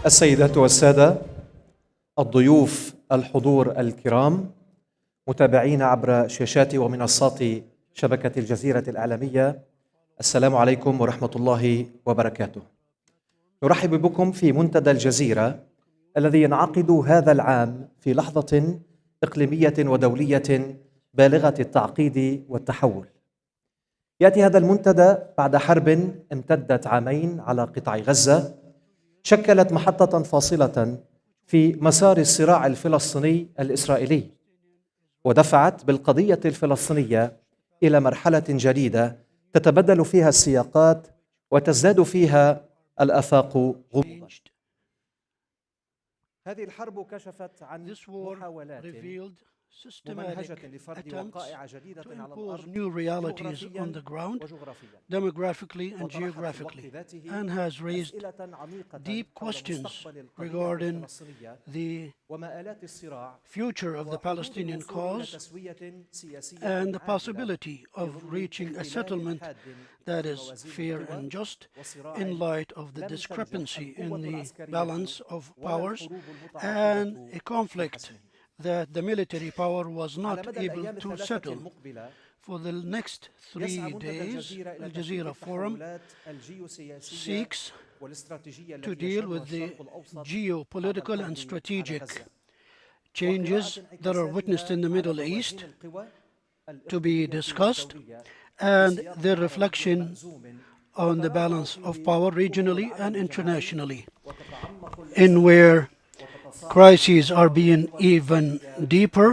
السيدات والسادة، الضيوف، الحضور الكرام، متابعين عبر شاشات ومنصات شبكة الجزيرة الإعلامية، السلام عليكم ورحمة الله وبركاته. نرحب بكم في منتدى الجزيرة الذي ينعقد هذا العام في لحظة إقليمية ودولية بالغة التعقيد والتحول. يأتي هذا المنتدى بعد حرب امتدت عامين على قطاع غزة، شكلت محطة فاصلة في مسار الصراع الفلسطيني الإسرائيلي، ودفعت بالقضية الفلسطينية إلى مرحلة جديدة تتبدل فيها السياقات وتزداد فيها الآفاق غموضا. هذه الحرب كشفت عن محاولات ممنهجة لفرض وقائع جديدة على الأرض new realities on the ground, demographically and geographically, and has raised deep questions regarding the future of the Palestinian cause and the possibility of reaching a settlement that is fair and just in light of the discrepancy in the balance of powers and a conflict that the military power was not able to settle. For the next 3 days, Al-Jazeera Forum seeks to deal with the geopolitical and strategic changes that are witnessed in the Middle East to be discussed and their reflection on the balance of power regionally and internationally, in where crises are being even deeper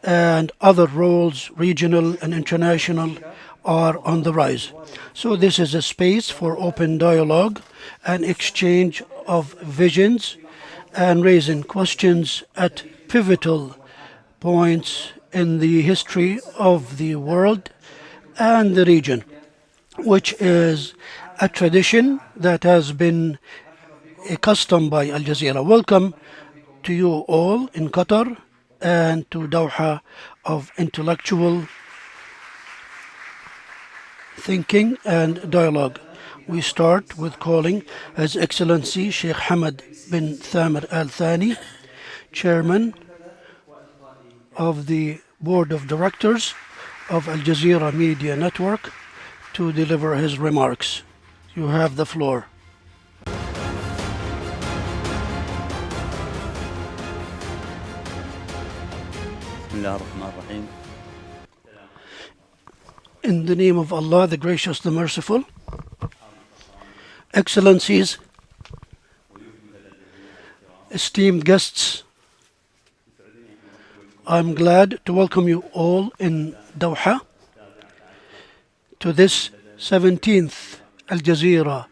and other roles, regional and international, are on the rise. So this is a space for open dialogue and exchange of visions and raising questions at pivotal points in the history of the world and the region, which is a tradition that has been a custom by Al Jazeera. Welcome to you all in Qatar and to Doha of intellectual thinking and dialogue. We start with calling His Excellency Sheikh Hamad bin Thamir Al Thani, Chairman of the Board of Directors of Al Jazeera Media Network, to deliver his remarks. You have the floor. In the name of Allah, the Gracious, the Merciful. Excellencies, esteemed guests, I'm glad to welcome you all in Doha to this 17th Al Jazeera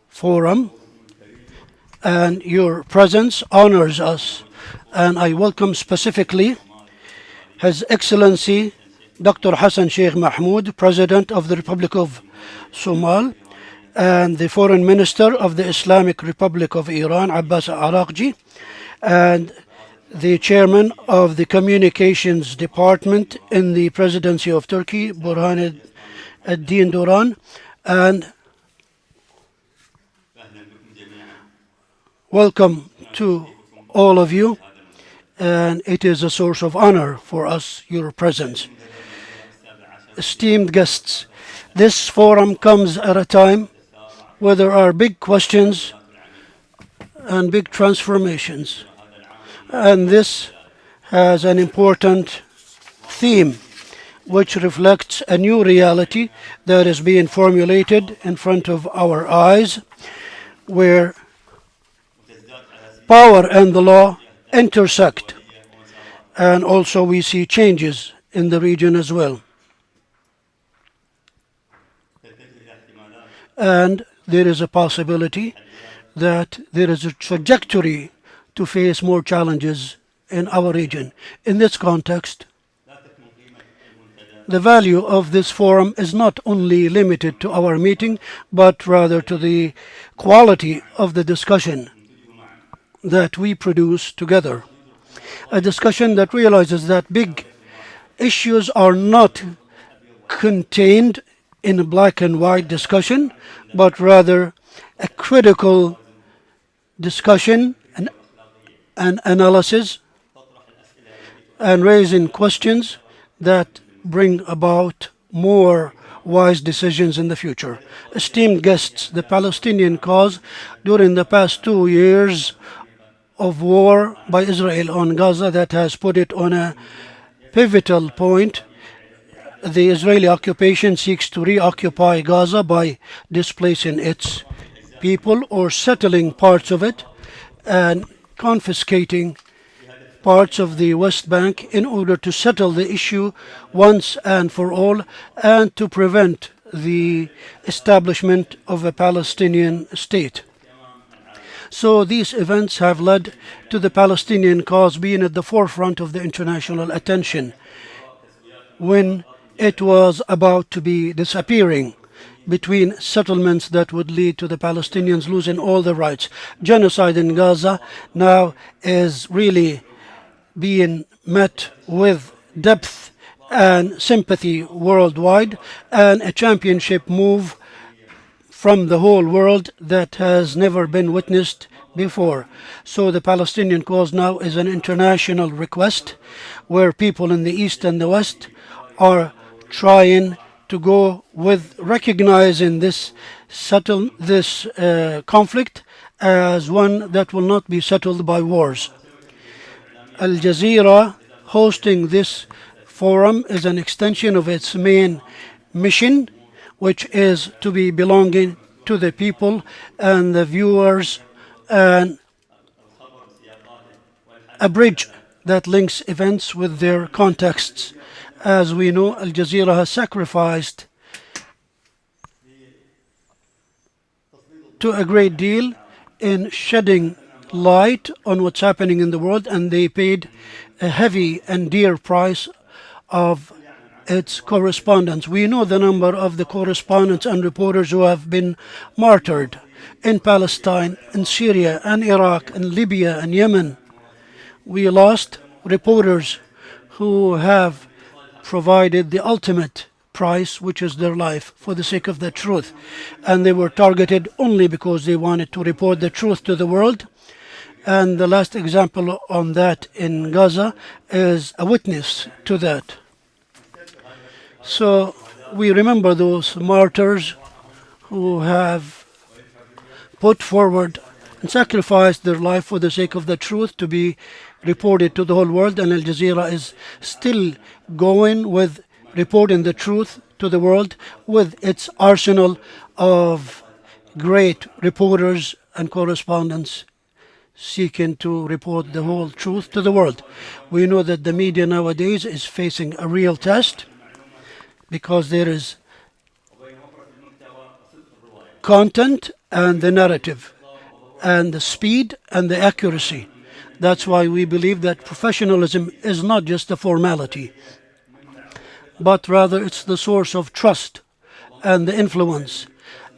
Forum, and your presence honors us, and I welcome specifically His Excellency Dr. Hassan Sheikh Mahmoud, President of the Republic of Somal, and the Foreign Minister of the Islamic Republic of Iran, Abbas Araqji, and the Chairman of the Communications Department in the Presidency of Turkey, Burhan ad-Din Duran, and welcome to all of you. And it is a source of honor for us, your presence. Esteemed guests, this forum comes at a time where there are big questions and big transformations. And this has an important theme which reflects a new reality that is being formulated in front of our eyes, where power and the law intersect, and also we see changes in the region as well. And there is a possibility that there is a trajectory to face more challenges in our region. In this context, the value of this forum is not only limited to our meeting, but rather to the quality of the discussion that we produce together. A discussion that realizes that big issues are not contained in a black and white discussion, but rather a critical discussion and analysis and raising questions that bring about more wise decisions in the future. Esteemed guests, the Palestinian cause during the past 2 years of war by Israel on Gaza that has put it on a pivotal point. The Israeli occupation seeks to reoccupy Gaza by displacing its people or settling parts of it and confiscating parts of the West Bank in order to settle the issue once and for all and to prevent the establishment of a Palestinian state. So these events have led to the Palestinian cause being at the forefront of the international attention when it was about to be disappearing between settlements that would lead to the Palestinians losing all the rights. Genocide in Gaza now is really being met with depth and sympathy worldwide, and a championship move from the whole world that has never been witnessed before. So the Palestinian cause now is an international request where people in the East and the West are trying to go with recognizing this conflict as one that will not be settled by wars. Al-Jazeera hosting this forum is an extension of its main mission, which is to be belonging to the people and the viewers, and a bridge that links events with their contexts. As we know, Al Jazeera has sacrificed to a great deal in shedding light on what's happening in the world, and they paid a heavy and dear price of its correspondents. We know the number of the correspondents and reporters who have been martyred in Palestine, in Syria, and Iraq, and Libya, and Yemen. We lost reporters who have provided the ultimate price, which is their life, for the sake of the truth. And they were targeted only because they wanted to report the truth to the world. And the last example on that in Gaza is a witness to that. So we remember those martyrs who have put forward and sacrificed their life for the sake of the truth to be reported to the whole world, and Al Jazeera is still going with reporting the truth to the world with its arsenal of great reporters and correspondents seeking to report the whole truth to the world. We know that the media nowadays is facing a real test because there is content and the narrative and the speed and the accuracy. That's why we believe that professionalism is not just a formality, but rather it's the source of trust and the influence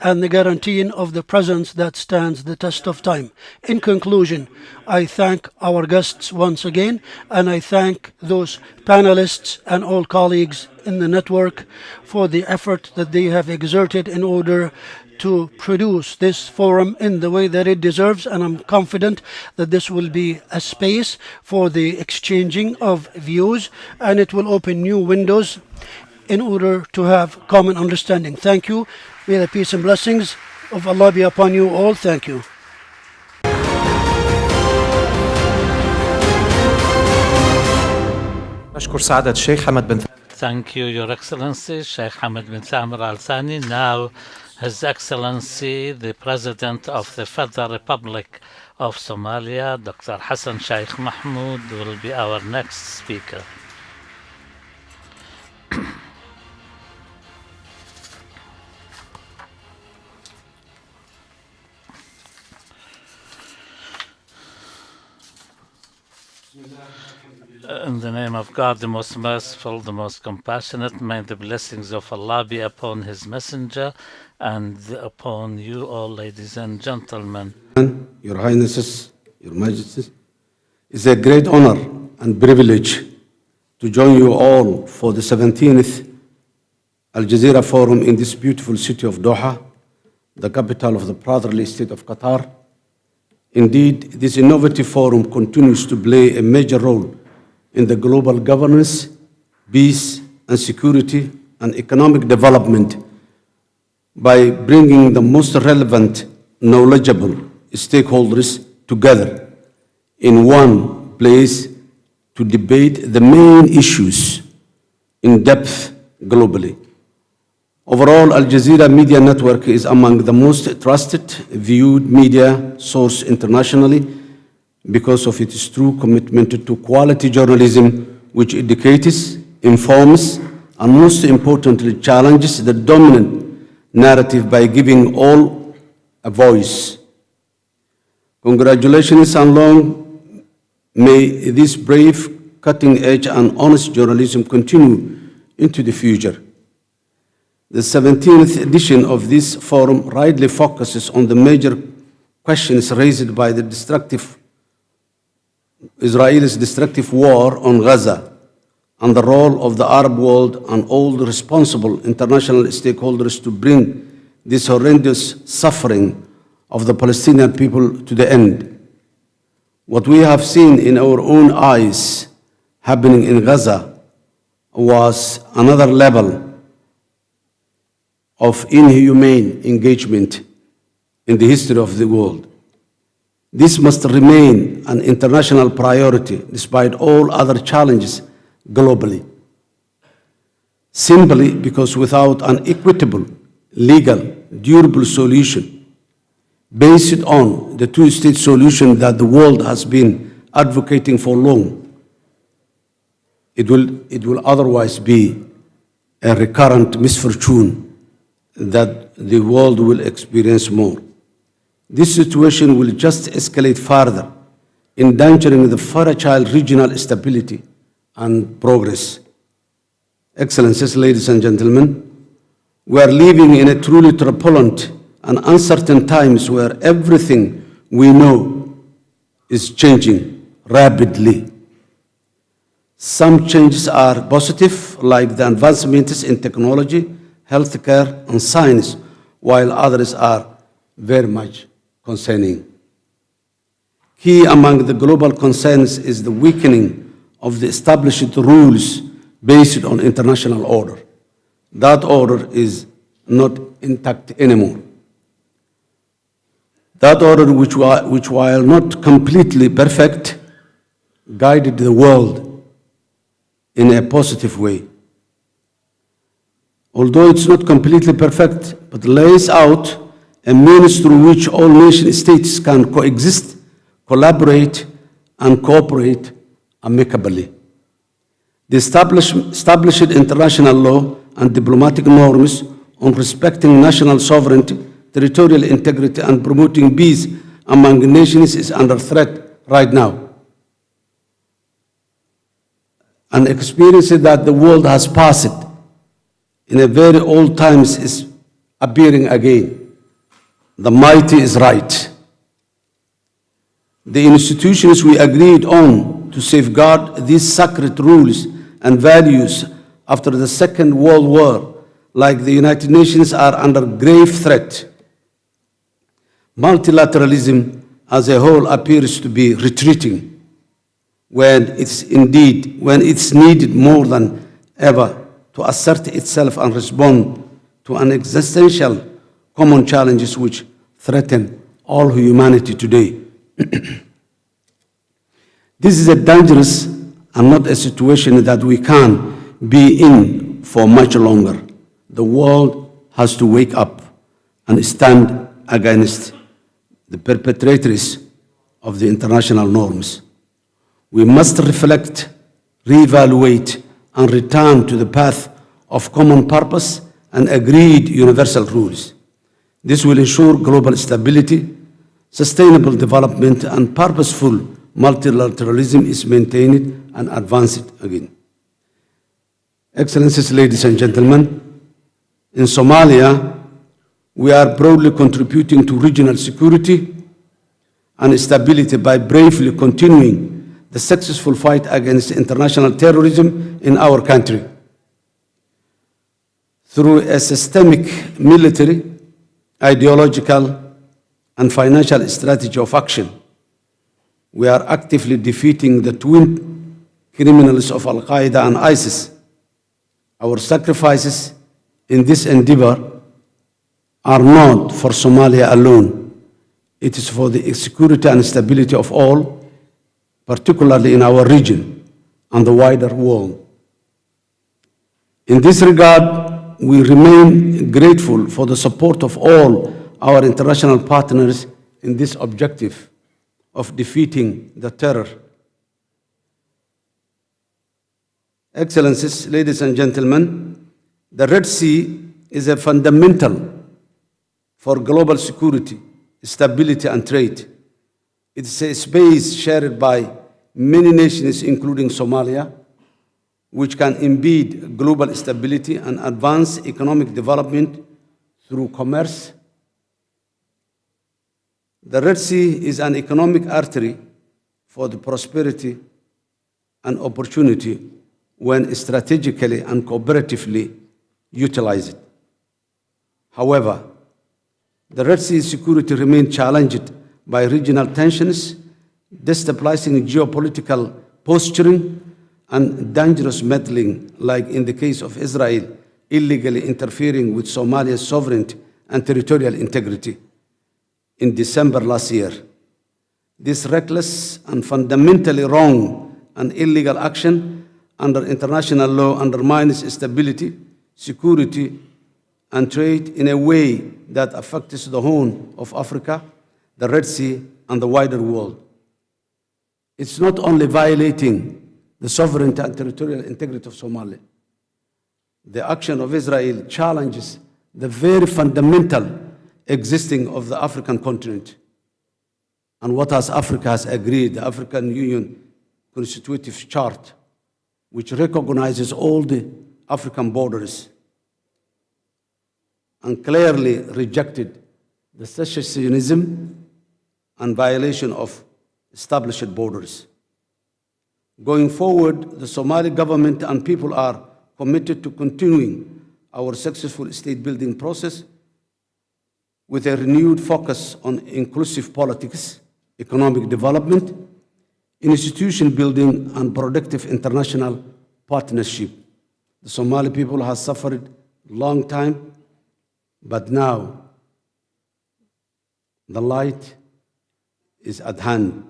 and the guaranteeing of the presence that stands the test of time. In conclusion, I thank our guests once again, and I thank those panelists and all colleagues in the network for the effort that they have exerted in order to produce this forum in the way that it deserves, and I'm confident that this will be a space for the exchanging of views, and it will open new windows in order to have common understanding. Thank you. May the peace and blessings of Allah be upon you all. Thank you. أشكر سعادة الشيخ حمد بن Thank you, Your Excellency, Sheikh Hamad bin Thamir Al Thani. Now, His Excellency, the President of the Federal Republic of Somalia, Dr. Hassan Sheikh Mahmoud, will be our next speaker. In the name of God, the most merciful, the most compassionate, may the blessings of Allah be upon His Messenger and upon you all, ladies and gentlemen. Your Highnesses, Your Majesties, it's a great honor and privilege to join you all for the 17th Al Jazeera Forum in this beautiful city of Doha, the capital of the brotherly state of Qatar. Indeed, this innovative forum continues to play a major role in the global governance, peace and security, and economic development by bringing the most relevant, knowledgeable stakeholders together in one place to debate the main issues in depth globally. Overall, Al Jazeera Media Network is among the most trusted, viewed media source internationally because of its true commitment to quality journalism, which educates, informs, and most importantly, challenges the dominant narrative by giving all a voice. Congratulations and long may this brave, cutting-edge, and honest journalism continue into the future. The 17th edition of this forum rightly focuses on the major questions raised by the Israel's destructive war on Gaza and the role of the Arab world and all the responsible international stakeholders to bring this horrendous suffering of the Palestinian people to the end. What we have seen in our own eyes happening in Gaza was another level of inhumane engagement in the history of the world. This must remain an international priority despite all other challenges globally, simply because without an equitable, legal, durable solution based on the two-state solution that the world has been advocating for long, it will otherwise be a recurrent misfortune that the world will experience more. This situation will just escalate further, endangering the fragile regional stability and progress. Excellencies, ladies and gentlemen, we are living in a truly turbulent and uncertain times where everything we know is changing rapidly. Some changes are positive, like the advancements in technology, healthcare, and science, while others are very much concerning. Key among the global concerns is the weakening of the established rules based on international order. That order is not intact anymore. That order, which while not completely perfect, guided the world in a positive way. Although it's not completely perfect, but lays out a means through which all nation states can coexist, collaborate, and cooperate amicably. The established international law and diplomatic norms on respecting national sovereignty, territorial integrity, and promoting peace among nations is under threat right now. An experience that the world has passed in a very old times is appearing again. The mighty is right. The institutions we agreed on to safeguard these sacred rules and values after the Second World War, like the United Nations, are under grave threat. Multilateralism as a whole appears to be retreating when it's needed more than ever to assert itself and respond to an existential common challenges which threaten all humanity today. This is a dangerous and not a situation that we can be in for much longer. The world has to wake up and stand against the perpetrators of the international norms. We must reflect, reevaluate, and return to the path of common purpose and agreed universal rules. This will ensure global stability, sustainable development, and purposeful multilateralism is maintained and advanced again. Excellencies, ladies and gentlemen, in Somalia, we are proudly contributing to regional security and stability by bravely continuing the successful fight against international terrorism in our country. Through a systemic military, ideological, and financial strategy of action, We are actively defeating the twin criminals of Al-Qaeda and ISIS. Our sacrifices in this endeavor are not for Somalia alone. It is for the security and stability of all, particularly in our region and the wider world. In this regard, we remain grateful for the support of all our international partners in this objective of defeating the terror. Excellencies, ladies and gentlemen, the Red Sea is a fundamental for global security, stability, and trade. It is a space shared by many nations, including Somalia, which can embed global stability and advance economic development through commerce. The Red Sea is an economic artery for the prosperity and opportunity when strategically and cooperatively utilized. However, the Red Sea security remains challenged by regional tensions, destabilizing geopolitical posturing, and dangerous meddling, like in the case of Israel illegally interfering with Somalia's sovereignty and territorial integrity in December last year. This reckless and fundamentally wrong and illegal action under international law undermines stability, security, and trade in a way that affects the Horn of Africa, the Red Sea, and the wider world. It's not only violating the sovereignty and territorial integrity of Somalia. The action of Israel challenges the very fundamental existing of the African continent and what Africa has agreed, the African Union Constitutive Chart, which recognizes all the African borders and clearly rejected the secessionism and violation of established borders. Going forward, the Somali government and people are committed to continuing our successful state-building process with a renewed focus on inclusive politics, economic development, institution building, and productive international partnership. The Somali people have suffered a long time, but now the light is at hand.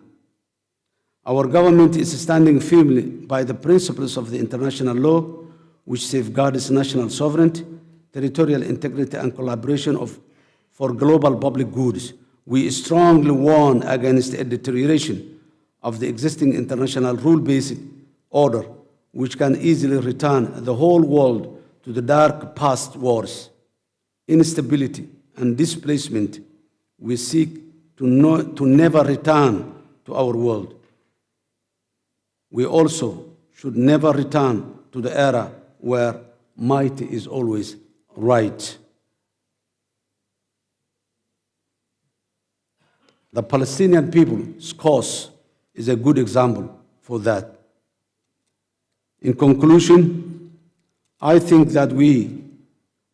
Our government is standing firmly by the principles of the international law, which safeguards national sovereignty, territorial integrity, and collaboration for global public goods. We strongly warn against a deterioration of the existing international rule-based order, which can easily return the whole world to the dark past wars, instability, and displacement we seek to never return to our world. We also should never return to the era where might is always right. The Palestinian people's cause is a good example for that. In conclusion, I think that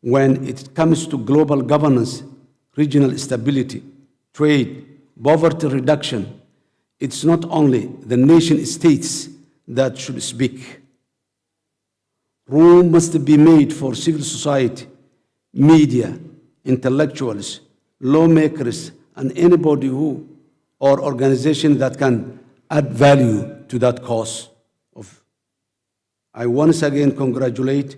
when it comes to global governance, regional stability, trade, poverty reduction, it's not only the nation states that should speak. Room must be made for civil society, media, intellectuals, lawmakers, and anybody who or organization that can add value to that cause. I once again congratulate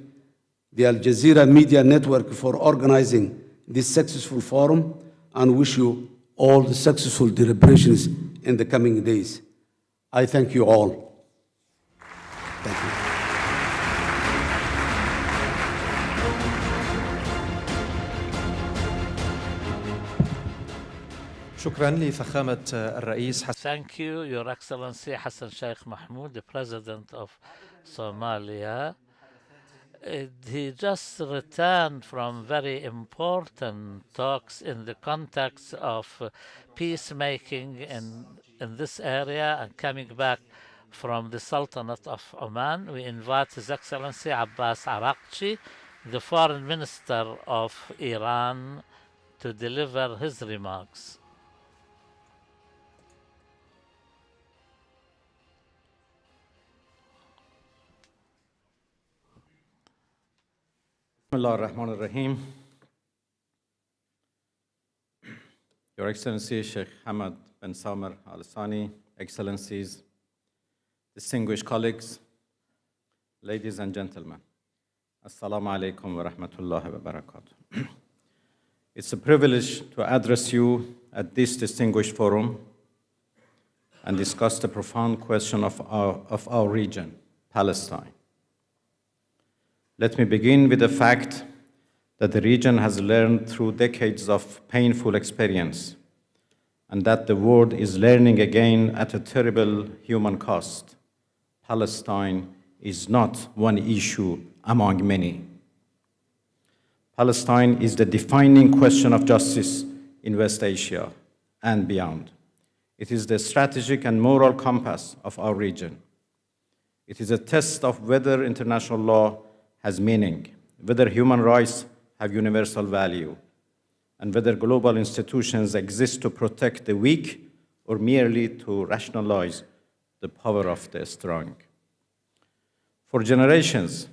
the Al-Jazeera Media Network for organizing this successful forum and wish you all the successful deliberations in the coming days. I thank you all. Thank you. شكرا لفخامة الرئيس حسن. Thank you, Your Excellency Hassan Sheikh Mahmoud, the President of Somalia. He just returned from very important talks in the context of peacemaking in this area and coming back from the Sultanate of Oman. We invite His Excellency Abbas Arakchi, the Foreign Minister of Iran, to deliver his remarks. Bismillah ar-Rahman ar-Rahim. Your Excellency Sheikh Hamad bin Samir Al-Thani, Excellencies, distinguished colleagues, ladies and gentlemen, Assalamu alaikum wa rahmatullahi wa barakatuh. It's a privilege to address you at this distinguished forum and discuss the profound question of our region, Palestine. Let me begin with the fact that the region has learned through decades of painful experience, and that the world is learning again at a terrible human cost. Palestine is not one issue among many. Palestine is the defining question of justice in West Asia and beyond. It is the strategic and moral compass of our region. It is a test of whether international law has meaning, whether human rights have universal value, and whether global institutions exist to protect the weak or merely to rationalize the power of the strong. For generations,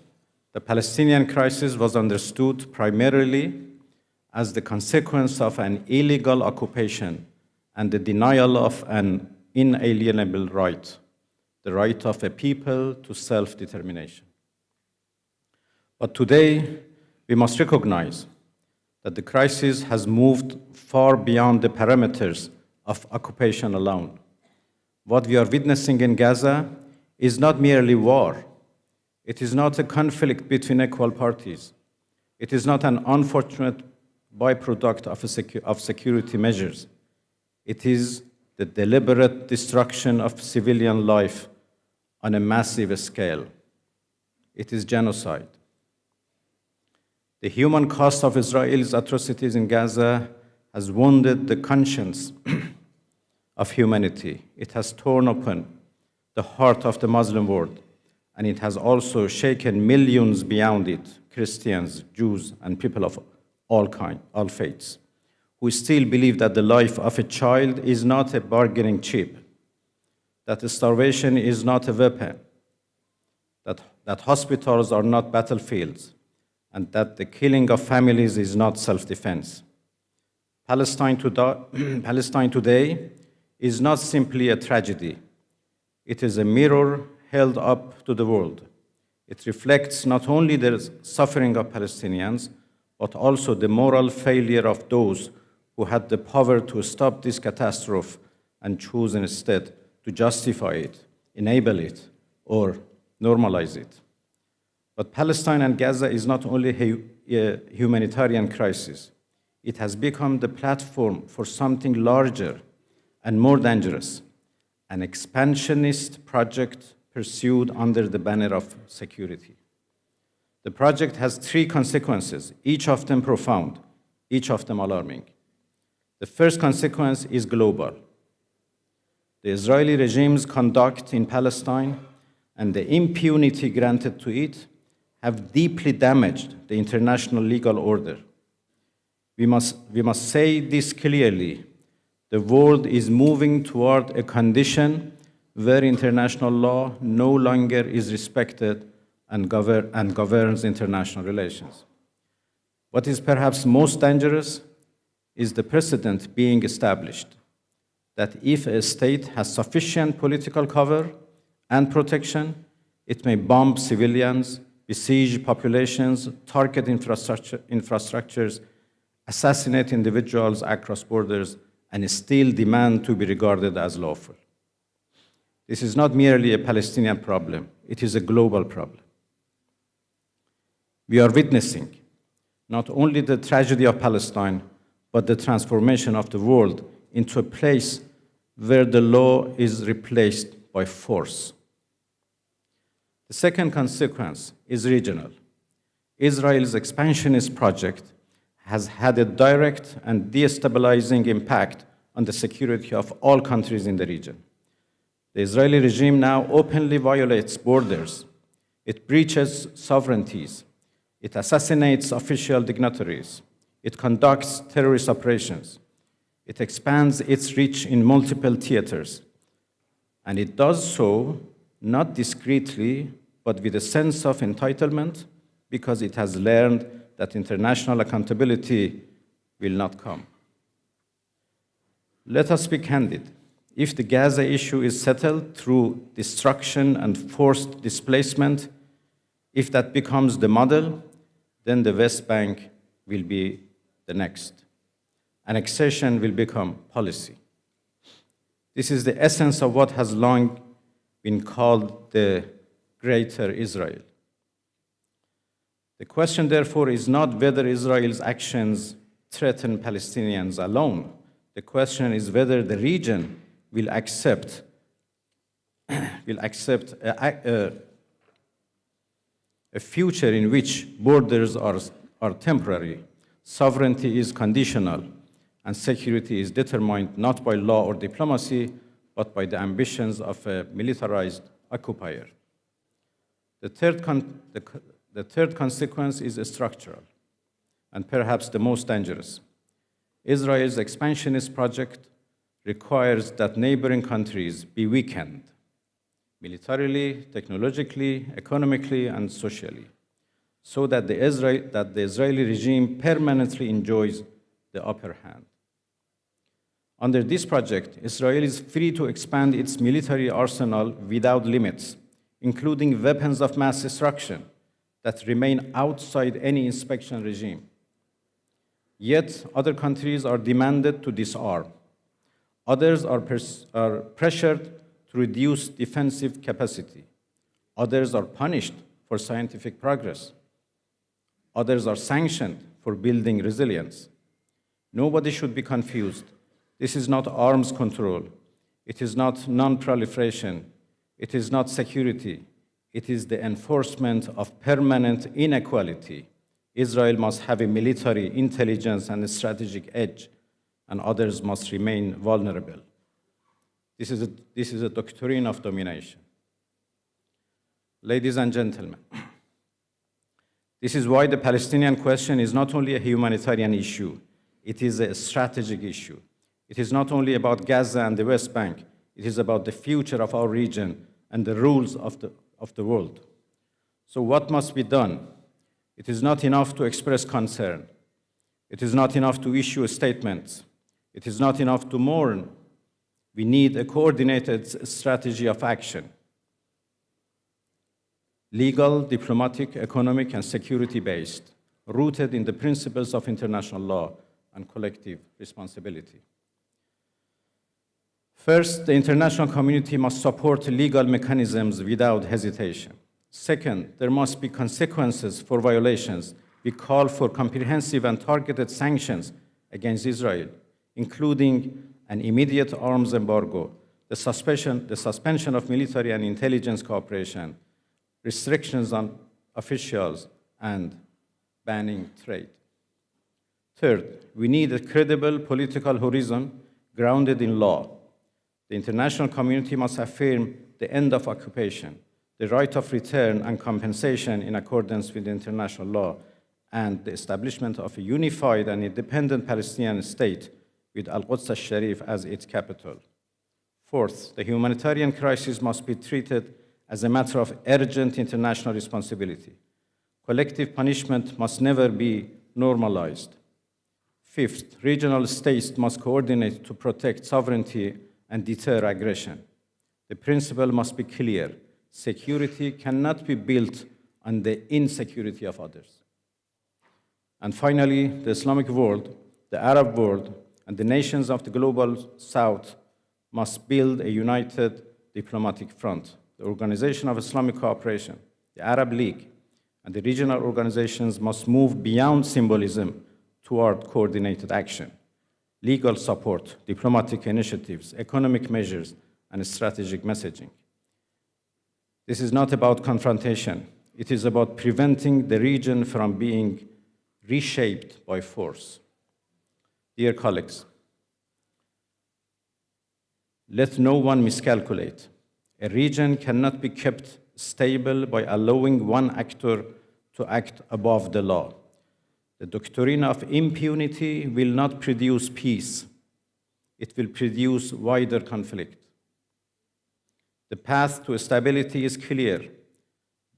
the Palestinian crisis was understood primarily as the consequence of an illegal occupation and the denial of an inalienable right, the right of a people to self-determination. But today, we must recognize that the crisis has moved far beyond the parameters of occupation alone. What we are witnessing in Gaza is not merely war. It is not a conflict between equal parties. It is not an unfortunate byproduct of security measures. It is the deliberate destruction of civilian life on a massive scale. It is genocide. The human cost of Israel's atrocities in Gaza has wounded the conscience of humanity. It has torn open the heart of the Muslim world, and it has also shaken millions beyond it, Christians, Jews, and people of all faiths, who still believe that the life of a child is not a bargaining chip, that starvation is not a weapon, that hospitals are not battlefields, and that the killing of families is not self-defense. Palestine today is not simply a tragedy. It is a mirror held up to the world. It reflects not only the suffering of Palestinians, but also the moral failure of those who had the power to stop this catastrophe and choose instead to justify it, enable it, or normalize it. But Palestine and Gaza is not only a humanitarian crisis. It has become the platform for something larger and more dangerous, an expansionist project pursued under the banner of security. The project has three consequences, each of them profound, each of them alarming. The first consequence is global. The Israeli regime's conduct in Palestine and the impunity granted to it have deeply damaged the international legal order. We must say this clearly. The world is moving toward a condition where international law no longer is respected and governs international relations. What is perhaps most dangerous is the precedent being established that if a state has sufficient political cover and protection, it may bomb civilians, besiege populations, target infrastructures, assassinate individuals across borders, and still demand to be regarded as lawful. This is not merely a Palestinian problem, it is a global problem. We are witnessing not only the tragedy of Palestine, but the transformation of the world into a place where the law is replaced by force. The second consequence is regional. Israel's expansionist project has had a direct and destabilizing impact on the security of all countries in the region. The Israeli regime now openly violates borders. It breaches sovereignties. It assassinates official dignitaries. It conducts terrorist operations. It expands its reach in multiple theaters. And it does so not discreetly, but with a sense of entitlement, because it has learned that international accountability will not come. Let us be candid. If the Gaza issue is settled through destruction and forced displacement, if that becomes the model, then the West Bank will be the next. Annexation will become policy. This is the essence of what has long been called the Greater Israel. The question, therefore, is not whether Israel's actions threaten Palestinians alone. The question is whether the region will accept a future in which borders are temporary, sovereignty is conditional, and security is determined not by law or diplomacy, but by the ambitions of a militarized occupier. The third consequence is structural, and perhaps the most dangerous. Israel's expansionist project requires that neighboring countries be weakened, militarily, technologically, economically, and socially, so that the Israeli regime permanently enjoys the upper hand. Under this project, Israel is free to expand its military arsenal without limits, including weapons of mass destruction that remain outside any inspection regime. Yet, other countries are demanded to disarm. Others are pressured to reduce defensive capacity. Others are punished for scientific progress. Others are sanctioned for building resilience. Nobody should be confused. This is not arms control. It is not non-proliferation. It is not security. It is the enforcement of permanent inequality. Israel must have a military, intelligence, and a strategic edge, and others must remain vulnerable. This is a doctrine of domination. Ladies and gentlemen, this is why the Palestinian question is not only a humanitarian issue, it is a strategic issue. It is not only about Gaza and the West Bank, it is about the future of our region and the rules of the world. So what must be done? It is not enough to express concern. It is not enough to issue statements. It is not enough to mourn. We need a coordinated strategy of action. Legal, diplomatic, economic, and security-based, rooted in the principles of international law and collective responsibility. First, the international community must support legal mechanisms without hesitation. Second, there must be consequences for violations. We call for comprehensive and targeted sanctions against Israel, including an immediate arms embargo, the suspension of military and intelligence cooperation, restrictions on officials, and banning trade. Third, we need a credible political horizon grounded in law. The international community must affirm the end of occupation, the right of return and compensation in accordance with international law, and the establishment of a unified and independent Palestinian state with Al-Quds al-Sharif as its capital. Fourth, the humanitarian crisis must be treated as a matter of urgent international responsibility. Collective punishment must never be normalized. Fifth, regional states must coordinate to protect sovereignty and deter aggression. The principle must be clear. Security cannot be built on the insecurity of others. And finally, the Islamic world, the Arab world, and the nations of the global South must build a united diplomatic front. The Organization of Islamic Cooperation, the Arab League, and the regional organizations must move beyond symbolism toward coordinated action. Legal support, diplomatic initiatives, economic measures, and strategic messaging. This is not about confrontation. It is about preventing the region from being reshaped by force. Dear colleagues, let no one miscalculate. A region cannot be kept stable by allowing one actor to act above the law. The doctrine of impunity will not produce peace. It will produce wider conflict. The path to stability is clear.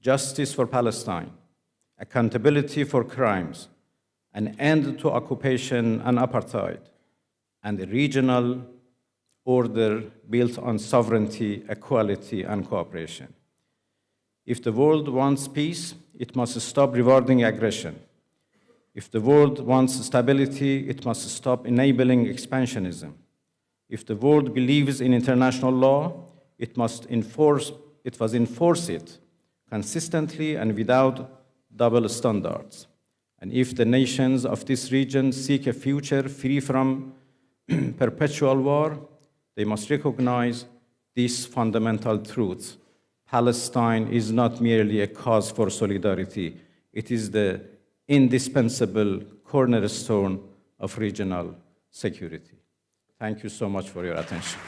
Justice for Palestine, accountability for crimes, an end to occupation and apartheid, and a regional order built on sovereignty, equality, and cooperation. If the world wants peace, it must stop rewarding aggression. If the world wants stability, it must stop enabling expansionism. If the world believes in international law, it must enforce it consistently and without double standards. And if the nations of this region seek a future free from perpetual war, they must recognize this fundamental truth. Palestine is not merely a cause for solidarity, it is the indispensable cornerstone of regional security. Thank you so much for your attention.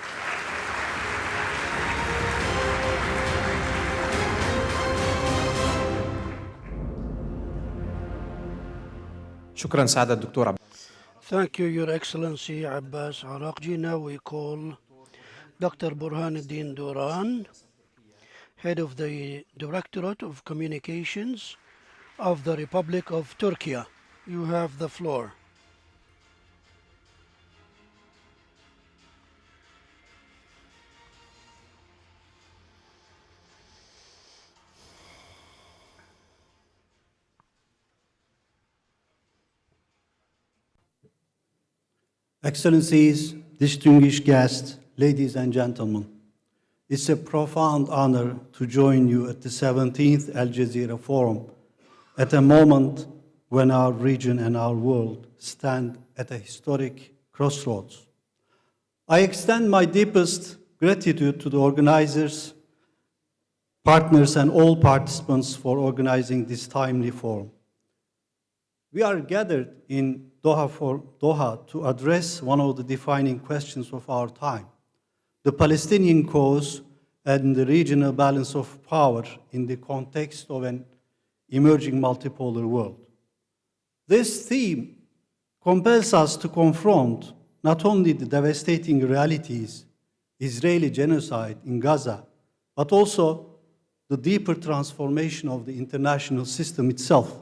شكرا سعادة الدكتور عباس. Thank you, Your Excellency Abbas Araqji. Now we call Dr. Burhanuddin Duran, Head of the Directorate of Communications of the Republic of Turkey. You have the floor. Excellencies, distinguished guests, ladies and gentlemen, it's a profound honor to join you at the 17th Al Jazeera Forum at a moment when our region and our world stand at a historic crossroads. I extend my deepest gratitude to the organizers, partners, and all participants for organizing this timely forum. We are gathered in Doha to address one of the defining questions of our time, the Palestinian cause and the regional balance of power in the context of an emerging multipolar world. This theme compels us to confront not only the devastating realities, Israeli genocide in Gaza, but also the deeper transformation of the international system itself.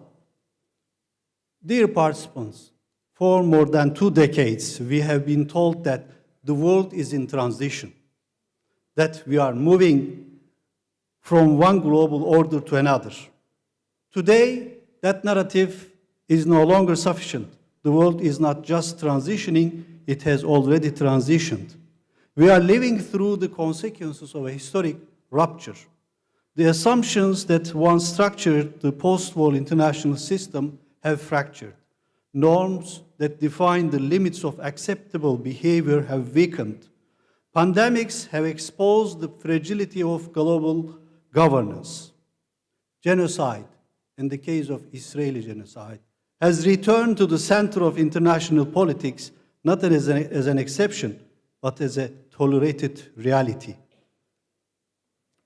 Dear participants, for more than 2 decades, we have been told that the world is in transition, that we are moving from one global order to another. Today, that narrative is no longer sufficient. The world is not just transitioning, it has already transitioned. We are living through the consequences of a historic rupture. The assumptions that once structured the post-war international system have fractured. Norms that define the limits of acceptable behavior have weakened. Pandemics have exposed the fragility of global governance. Genocide, in the case of Israeli genocide, has returned to the center of international politics, not as an exception, but as a tolerated reality.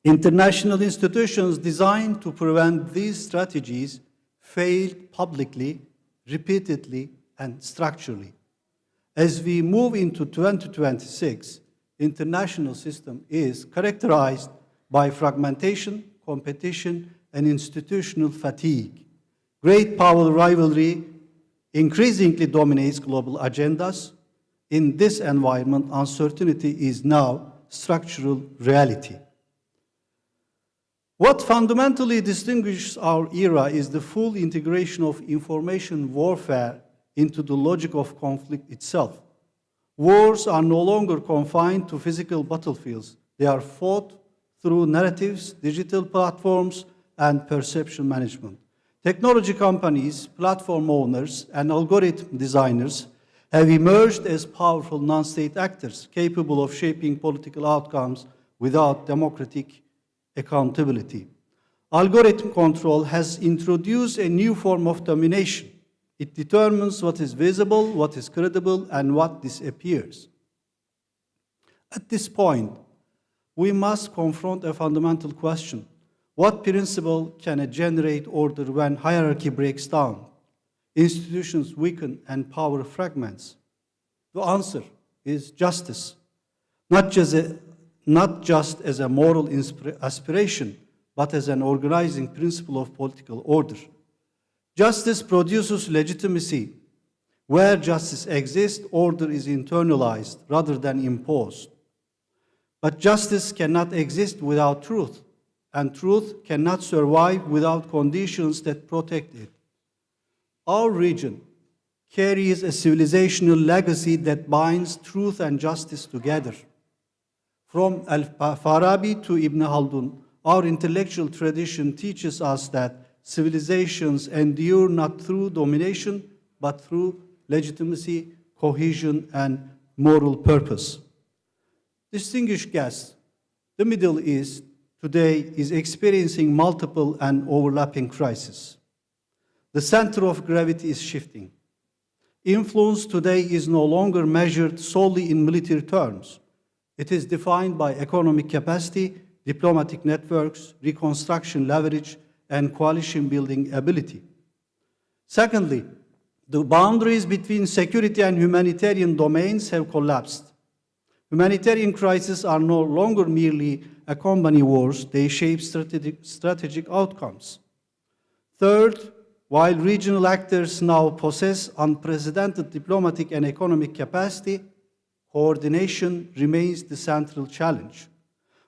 International institutions designed to prevent these strategies failed publicly, repeatedly, and structurally. As we move into 2026, international system is characterized by fragmentation, competition, and institutional fatigue. Great power rivalry increasingly dominates global agendas. In this environment, uncertainty is now structural reality. What fundamentally distinguishes our era is the full integration of information warfare into the logic of conflict itself. Wars are no longer confined to physical battlefields. They are fought through narratives, digital platforms, and perception management. Technology companies, platform owners, and algorithm designers have emerged as powerful non-state actors capable of shaping political outcomes without democratic accountability. Algorithm control has introduced a new form of domination. It determines what is visible, what is credible, and what disappears. At this point, we must confront a fundamental question. What principle can generate order when hierarchy breaks down, institutions weaken, and power fragments? The answer is justice, not just as a moral aspiration, but as an organizing principle of political order. Justice produces legitimacy. Where justice exists, order is internalized rather than imposed. But justice cannot exist without truth, and truth cannot survive without conditions that protect it. Our region carries a civilizational legacy that binds truth and justice together. From Al-Farabi to Ibn Khaldun, our intellectual tradition teaches us that civilizations endure not through domination, but through legitimacy, cohesion, and moral purpose. Distinguished guests, the Middle East today is experiencing multiple and overlapping crises. The center of gravity is shifting. Influence today is no longer measured solely in military terms. It is defined by economic capacity, diplomatic networks, reconstruction leverage, and coalition-building ability. Secondly, the boundaries between security and humanitarian domains have collapsed. Humanitarian crises are no longer merely accompany wars, they shape strategic outcomes. Third, while regional actors now possess unprecedented diplomatic and economic capacity, coordination remains the central challenge.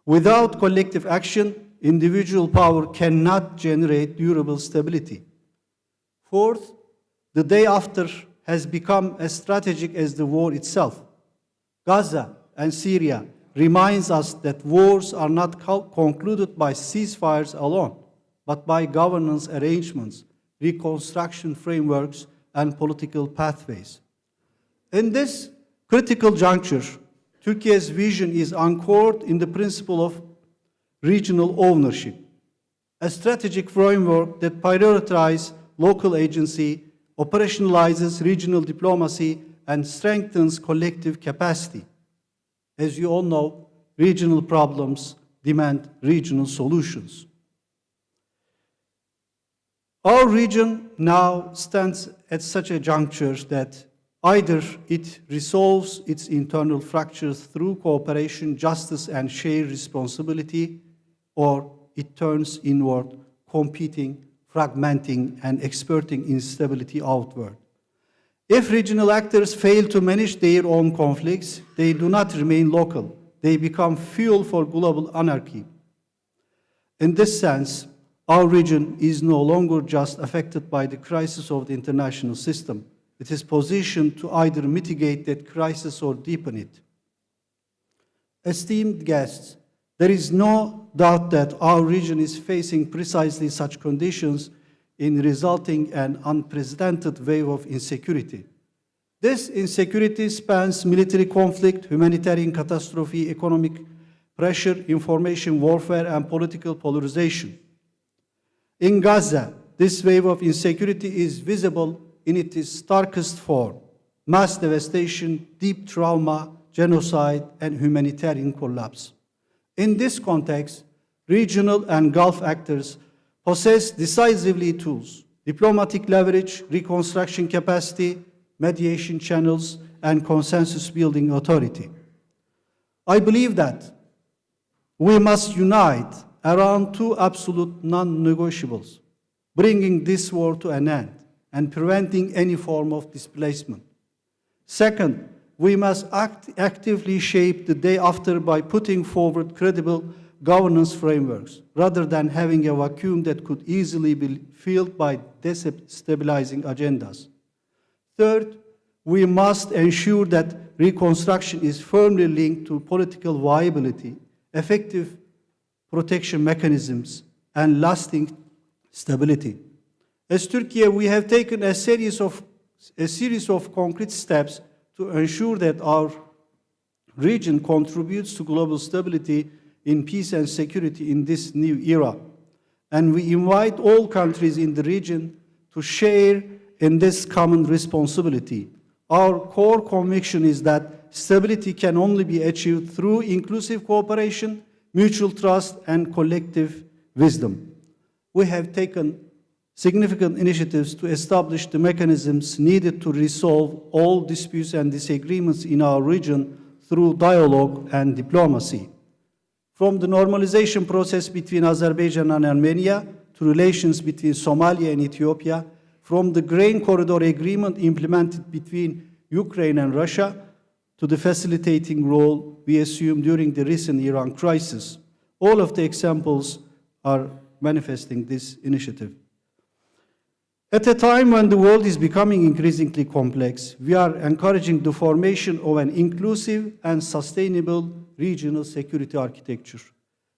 Without collective action, individual power cannot generate durable stability. Fourth, the day after has become as strategic as the war itself. Gaza and Syria reminds us that wars are not concluded by ceasefires alone, but by governance arrangements, reconstruction frameworks, and political pathways. In this critical juncture, Turkey's vision is anchored in the principle of regional ownership, a strategic framework that prioritizes local agency, operationalizes regional diplomacy, and strengthens collective capacity. As you all know, regional problems demand regional solutions. Our region now stands at such a juncture that either it resolves its internal fractures through cooperation, justice, and shared responsibility, or it turns inward, competing, fragmenting, and exporting instability outward. If regional actors fail to manage their own conflicts, they do not remain local. They become fuel for global anarchy. In this sense, our region is no longer just affected by the crisis of the international system. It is positioned to either mitigate that crisis or deepen it. Esteemed guests, there is no doubt that our region is facing precisely such conditions in resulting an unprecedented wave of insecurity. This insecurity spans military conflict, humanitarian catastrophe, economic pressure, information warfare, and political polarization. In Gaza, this wave of insecurity is visible in its starkest form: mass devastation, deep trauma, genocide, and humanitarian collapse. In this context, regional and Gulf actors possess decisively tools: diplomatic leverage, reconstruction capacity, mediation channels, and consensus-building authority. I believe that we must unite around two absolute non-negotiables: bringing this war to an end and preventing any form of displacement. Second, we must actively shape the day after by putting forward credible governance frameworks, rather than having a vacuum that could easily be filled by destabilizing agendas. Third, we must ensure that reconstruction is firmly linked to political viability, effective protection mechanisms, and lasting stability. As Turkey, we have taken a series of concrete steps to ensure that our region contributes to global stability in peace and security in this new era. And we invite all countries in the region to share in this common responsibility. Our core conviction is that stability can only be achieved through inclusive cooperation, mutual trust, and collective wisdom. We have taken significant initiatives to establish the mechanisms needed to resolve all disputes and disagreements in our region through dialogue and diplomacy. From the normalization process between Azerbaijan and Armenia to relations between Somalia and Ethiopia, from the grain corridor agreement implemented between Ukraine and Russia to the facilitating role we assumed during the recent Iran crisis. All of the examples are manifesting this initiative. At a time when the world is becoming increasingly complex, we are encouraging the formation of an inclusive and sustainable regional security architecture.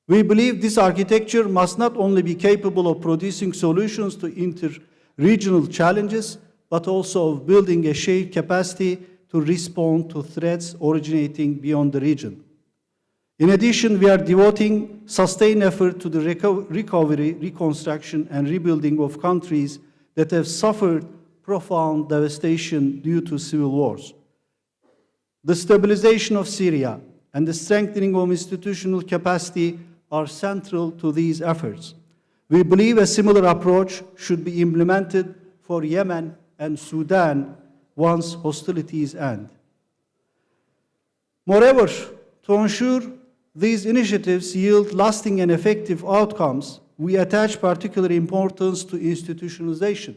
We believe this architecture must not only be capable of producing solutions to inter-regional challenges, but also of building a shared capacity to respond to threats originating beyond the region. In addition, we are devoting sustained effort to the recovery, reconstruction, and rebuilding of countries that have suffered profound devastation due to civil wars. The stabilization of Syria and the strengthening of institutional capacity are central to these efforts. We believe a similar approach should be implemented for Yemen and Sudan once hostilities end. Moreover, to ensure these initiatives yield lasting and effective outcomes, we attach particular importance to institutionalization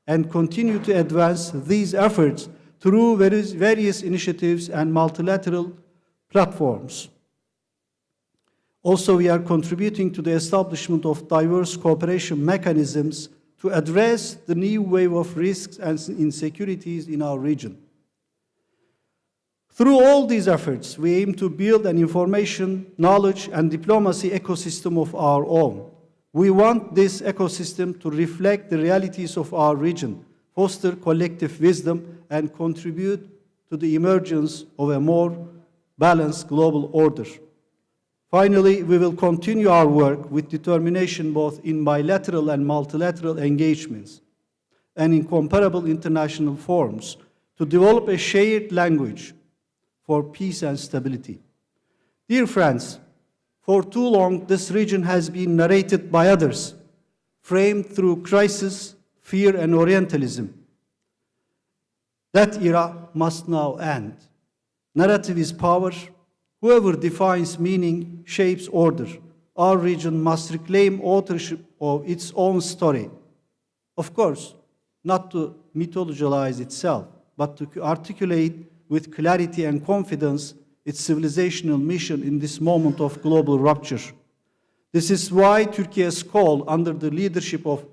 and continue to advance these efforts through various initiatives and multilateral platforms. Also, we are contributing to the establishment of diverse cooperation mechanisms to address the new wave of risks and insecurities in our region. Through all these efforts, we aim to build an information, knowledge, and diplomacy ecosystem of our own. We want this ecosystem to reflect the realities of our region, foster collective wisdom, and contribute to the emergence of a more balanced global order. Finally, we will continue our work with determination both in bilateral and multilateral engagements and in comparable international forums to develop a shared language for peace and stability. Dear friends, for too long this region has been narrated by others, framed through crisis, fear, and Orientalism. That era must now end. Narrative is power. Whoever defines meaning shapes order. Our region must reclaim authorship of its own story. Of course, not to mythologize itself, but to articulate with clarity and confidence its civilizational mission in this moment of global rupture. This is why Turkey's call under the leadership of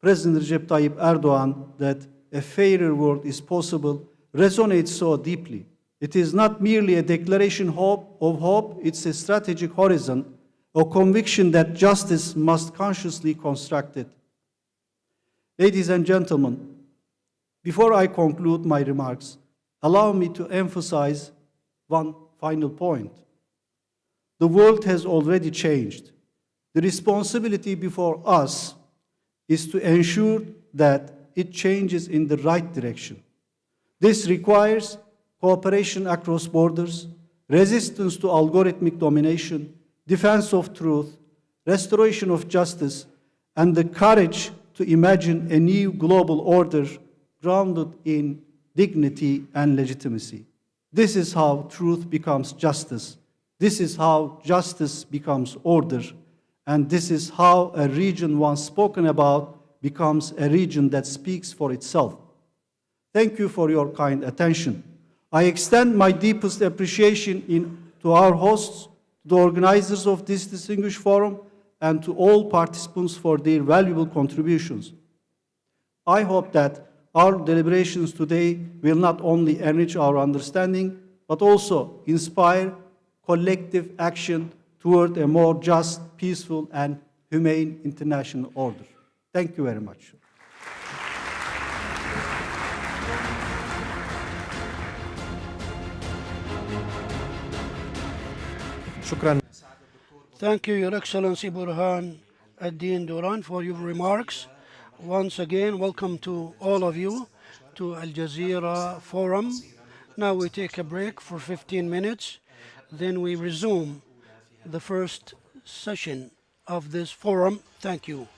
President Recep Tayyip Erdogan that a fairer world is possible resonates so deeply. It is not merely a declaration of hope, it's a strategic horizon, a conviction that justice must consciously construct it. Ladies and gentlemen, before I conclude my remarks, allow me to emphasize one final point. The world has already changed. The responsibility before us is to ensure that it changes in the right direction. This requires cooperation across borders, resistance to algorithmic domination, defense of truth, restoration of justice, and the courage to imagine a new global order grounded in dignity and legitimacy. This is how truth becomes justice. This is how justice becomes order. And this is how a region once spoken about becomes a region that speaks for itself. Thank you for your kind attention. I extend my deepest appreciation to our hosts, the organizers of this distinguished forum, and to all participants for their valuable contributions. I hope that our deliberations today will not only enrich our understanding, but also inspire collective action toward a more just, peaceful, and humane international order. Thank you very much. Thank you, Your Excellency Burhan Ad-Din Duran, for your remarks. Once again, welcome to all of you to Al Jazeera Forum. Now we take a break for 15 minutes, then we resume the first session of this forum. Thank you.